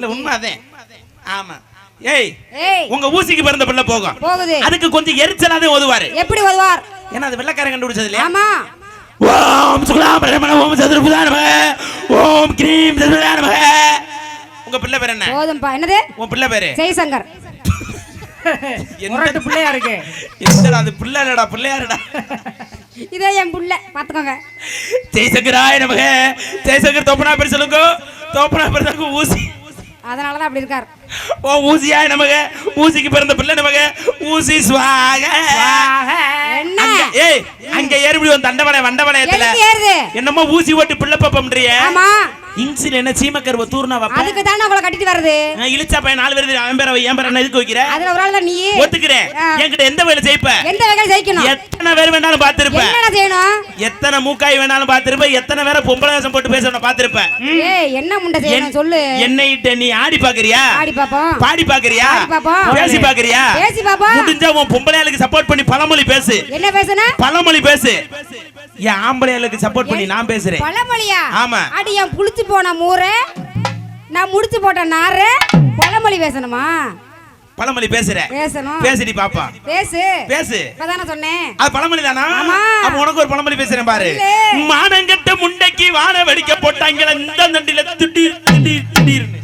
இல்ல உண்மைதான். ஆமா. ஏய் உங்க ஊசிக்கு பிறந்த பிள்ளை போகும். அதுக்கு கொஞ்சம் எரிச்சலாவே ஓதுவாரு. எப்படி ஓதுவார்? ஏன்னா அது வெள்ளக்காரன் கண்டுபிடிச்சது இல்லையா? ஆமா. ஓம் சுக்லாம் பிரமண ஓம் சதுர்புதான நம ஓம் கிரீம் சதுர்புதான நம. உங்க பிள்ளை பேர் என்ன? போதும்பா. என்னது? உங்க பிள்ளை பேரு? ஜெயசங்கர். என்னோட பிள்ளையா இருக்கு. என்னடா அது பிள்ளை இல்லடா பிள்ளையாருடா. இதே என் புள்ள பாத்துக்கோங்க. ஜெயசங்கராய நமக. ஜெயசங்கர் தோப்பனா பேர் சொல்லுங்க. தோப்பனா பேர் தான் ஊசி. அதனால தான் அப்படி இருக்கார். ஓ ஊசியாய் நமக. ஊசிக்கு பிறந்த பிள்ளை நமக. ஊசி ஸ்வாக. என்ன? ஏய் அங்க ஏறிடி வந்து தண்டவளை வண்டவளையத்துல என்னமோ ஊசி ஓட்டு பிள்ளை பாப்பம்ன்றியே. ஆமா. இன்சில என்ன சீமக்கர்வ தூர்னா வப்ப. அதுக்கு தான் அவளை கட்டிட்டு வருது. இளிச்சா பையன் நாலு பேர் அவன் பேர என் பேர என்ன எதுக்கு வைக்கிற? அதுல ஒரு ஆள் தான் நீ. ஒத்துக்கிறேன். என்கிட்ட எந்த வேலை ஜெயிப்ப? எந்த வேலை ஜெயிக்கணும்? எத்தனை பேர் வேணாலும் பாத்திருப்ப. என்னடா செய்யணும்? எத்தனை மூக்காய் வேணாலும் பாத்திருப்ப. எத்தனை பேரை பொம்பளை வேஷம் போட்டு பேசணும் பாத்திருப்ப. ஏய் என்ன முண்டை செய்யணும் சொல்லு. என்னைட்ட நீ ஆடி பாக்குறியா? ஆடி பாப்போம். பாடி பாக்குறியா? பாடி பாப்போம். பேசி பாக்குறியா? பேசி பாப்போம். முடிஞ்சா உன் பொம்பளையாளுக்கு சப்போர்ட் பண்ணி பழமொழி பேசு. என்ன பேசணும்? பழமொழி பேசு. என் ஆம்பளையாளுக்கு சப்போர்ட் பண்ணி நான் பேசுறேன். பழமொழியா? ஆமா. அடி என் புளிச்சு போன மூரே நான் முடிச்சு போட்ட நாரே பழமொழி பேசணுமா? பழமொழி பேசுற. பேசணும். பேசிடி பாப்பா. பேசு. பேசு. இப்பதானே சொன்னேன். அது பழமொழி தானா? அப்ப உனக்கு ஒரு பழமொழி பேசுறேன் பாரு. மானங்கட்ட முண்டைக்கு வான வெடிக்க போட்டாங்க இந்த நண்டில திடீர் திடீர் திடீர்னு.